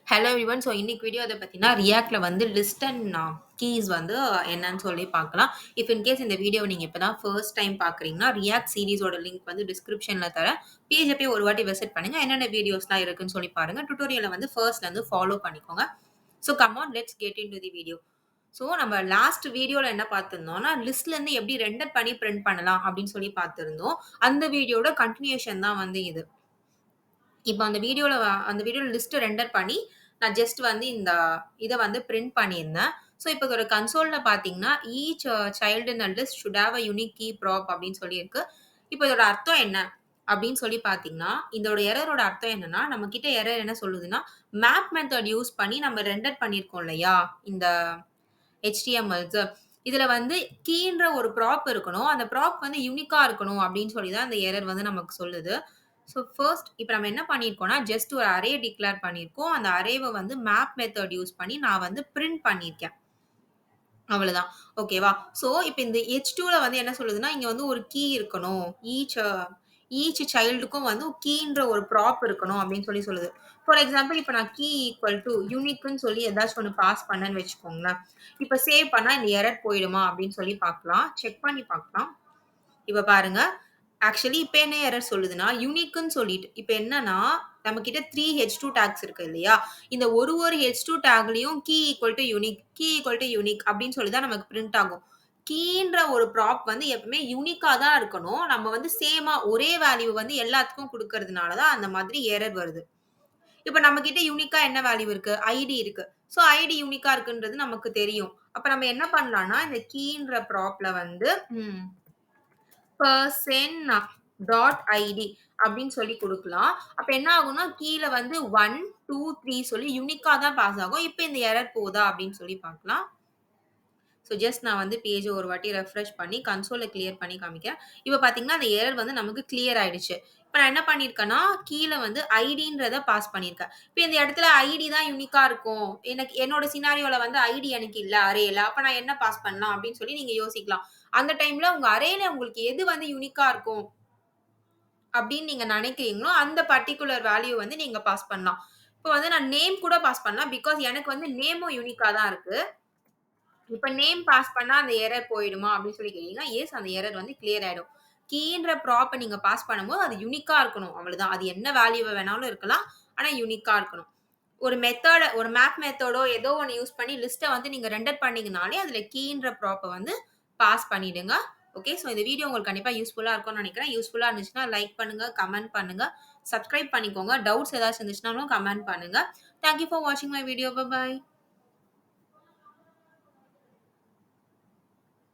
Hello everyone. So இன்னைக்கு video எத பத்தினா, ரியாக்ட்ல வந்து லிஸ்ட் அண்ட் கீஸ் வந்து என்னன்னு சொல்லி பார்க்கலாம். இஃப் இன் கேஸ் இந்த வீடியோவ நீங்க இப்ப தான் ஃபர்ஸ்ட் டைம் பார்க்குறீங்கன்னா, ரியாக்ட் சீரிஸோட லிங்க் வந்து டிஸ்கிரிப்ஷன்ல தரேன். பேஜ போய் ஒரு வாட்டி விசிட் பண்ணுங்க. என்னென்ன வீடியோஸ்லாம் இருக்குன்னு சொல்லி பாருங்க. டுட்டோரியல வந்து ஃபர்ஸ்ட்லருந்து ஃபாலோ பண்ணிக்கோங்க. So come on let's get into the video. So நம்ம லாஸ்ட் வீடியோல என்ன பார்த்திருந்தோம்னா, லிஸ்ட்லேருந்து எப்படி ரெண்டர் பண்ணி பிரிண்ட் பண்ணலாம் அப்படின்னு சொல்லி பார்த்திருந்தோம். அந்த வீடியோட கன்டினியூஷன் தான் வந்து இது. இப்ப அந்த வீடியோல லிஸ்ட் ரெண்டர் பண்ணி, நான் ஜஸ்ட் வந்து இத வந்து பிரிண்ட் பண்ணியிருந்தேன். ஸோ இப்ப இதோட கன்சோல்ல பார்த்தீங்கன்னா, each child in a list should have a unique key prop அப்படின்னு சொல்லியிருக்கு. இப்ப இதோட அர்த்தம் என்ன? அப்படின்னு சொல்லி பார்த்தீங்கன்னா, இதோட எரரோட அர்த்தம் என்னன்னா, நம்மகிட்ட எரர் என்ன சொல்லுதுன்னா, மேப் மெத்தட் யூஸ் பண்ணி நம்ம ரெண்டர் பண்ணியிருக்கோம் இல்லையா? இந்த HTMLs. இதுல வந்து கீன்ற ஒரு ப்ராப் இருக்கணும். அந்த ப்ராப் வந்து யூனிக்கா இருக்கணும் அப்படின்னு சொல்லி தான் அந்த எரர் வந்து நமக்கு சொல்லுது. ஸோ ஃபர்ஸ்ட் இப்ப நம்ம என்ன பண்ணியிருக்கோம்னா, ஜஸ்ட் ஒரு அரே டிக்ளேர் பண்ணியிருக்கோம். அந்த அரேவ வந்து மேப் மெத்தட் யூஸ் பண்ணி நான் வந்து பிரிண்ட் பண்ணியிருக்கேன். அவ்வளதான். ஓகேவா? ஸோ இப்ப இந்த H2ல வந்து என்ன சொல்லுதுன்னா, இங்க வந்து ஒரு கீ இருக்கணும். ஈச் சைல்டுக்கும் வந்து கீன்ற ஒரு ப்ராப் இருக்கணும் அப்படின்னு சொல்லி சொல்லுது. ஃபார் எக்ஸாம்பிள் இப்ப நான் கீ ஈக்குவல் டூ யூனிக்ன்னு சொல்லி ஏதாச்சும் ஒண்ணு பாஸ் பண்ணேன்னு வச்சுக்கோங்களேன். இப்ப சேவ் பண்ணா இந்த எரர் போயிடுமா அப்படின்னு சொல்லி பார்க்கலாம். செக் பண்ணி பார்க்கலாம். இப்ப பாருங்க. ஆக்சுவலி இப்ப என்ன எரர் சொல்லுதுன்னா, யூனிக்ன்னு சொல்லிட்டு இப்ப என்னன்னா, நம்மகிட்ட 3 H2 டாக்ஸ் இருக்கு இல்லையா? இந்த ஒரு H2 டாக்லயும் key equal to unique, key equal to unique அப்படின்னு சொல்லி தான் நமக்கு பிரிண்ட் ஆகும். கீன்ற ஒரு ப்ராப் வந்து எப்பவுமே யூனிக்கா தான் இருக்கணும். நம்ம வந்து சேமா ஒரே வேல்யூ வந்து எல்லாத்துக்கும் குடுக்கறதுனால தான் அந்த மாதிரி எரர் வருது. இப்ப நம்மகிட்ட யூனிக்கா என்ன வேல்யூ இருக்கு? ஐடி இருக்கு. ஸோ ஐடி யூனிக்கா இருக்குன்றது நமக்கு தெரியும். அப்ப நம்ம என்ன பண்ணலாம்னா, இந்த கீன்ற ப்ராப்ல வந்து ம். பெர்சன் டாட் ஐடி அப்படின்னு சொல்லி குடுக்கலாம். அப்ப என்ன ஆகும்னா, கீழ வந்து 1, 2, 3 சொல்லி யூனிக்கா தான் பாஸ் ஆகும். இப்ப இந்த எரர் போதா அப்படின்னு சொல்லி பார்க்கலாம். ஸோ ஜஸ்ட் நான் வந்து பேஜ ஒரு வாட்டி ரெஃப்ரெஷ் பண்ணி கன்சோல கிளியர் பண்ணி காமிக்கிறேன். இப்ப பார்த்தீங்கன்னா, அந்த எரர் வந்து நமக்கு கிளியர் ஆயிடுச்சு. இப்ப நான் என்ன பண்ணியிருக்கேன்னா, கீழ வந்து ஐடின்றத பாஸ் பண்ணியிருக்கேன். இப்ப இந்த இடத்துல ஐடி தான் யூனிக்கா இருக்கும். எனக்கு என்னோட சினாரியோல வந்து ஐடி எனக்கு இல்ல அரேல. அப்ப நான் என்ன பாஸ் பண்ணலாம் அப்படின்னு சொல்லி நீங்க யோசிக்கலாம். அந்த டைம்ல உங்க அரேல உங்களுக்கு எது வந்து யூனிக்கா இருக்கும் அப்படின்னு நீங்க நினைக்கிறீங்களோ, அந்த பர்ட்டிகுலர் வேல்யூ வந்து நீங்க பாஸ் பண்ணலாம். இப்ப வந்து நான் நேம் கூட பாஸ் பண்ணலாம். பிகாஸ் எனக்கு வந்து நேமும் யூனிக்கா தான் இருக்கு. இப்ப நேம் பாஸ் பண்ணா அந்த எரர் போயிடுமா? அப்படின்னு சொல்லி கேட்டீங்கன்னா, எஸ் அந்த எரர் வந்து கிளியர் ஆயிடும். கீன்ற ப்ராப்ப நீங்க பாஸ் பண்ணும்போது அது யூனிக்கா இருக்கணும். அவ்வளவுதான். அது என்ன வேல்யூவ வேணாலும் இருக்கலாம். ஆனா யூனிக்கா இருக்கணும். ஒரு மேப் மெத்தடோ ஏதோ ஒண்ணு யூஸ் பண்ணி லிஸ்ட்ட வந்து நீங்க ரெண்டர் பண்ணீங்கனாலே, அதுல கீன்ற ப்ராப்ப வந்து பாஸ் பண்ணிடுங்க. ஓகே. ஸோ இந்த வீடியோ உங்களுக்கு கண்டிப்பா யூஸ்ஃபுல்லா இருக்கும்னு நினைக்கிறேன். யூஸ்ஃபுல்லா இருந்துச்சுன்னா லைக் பண்ணுங்க, கமெண்ட் பண்ணுங்க, சப்ஸ்கிரைப் பண்ணிக்கோங்க. டவுட்ஸ் ஏதாச்சும் இருந்துச்சுனாலும் கமெண்ட் பண்ணுங்க. தேங்க் யூ ஃபார் வாட்சிங் மை வீடியோ. Bye by.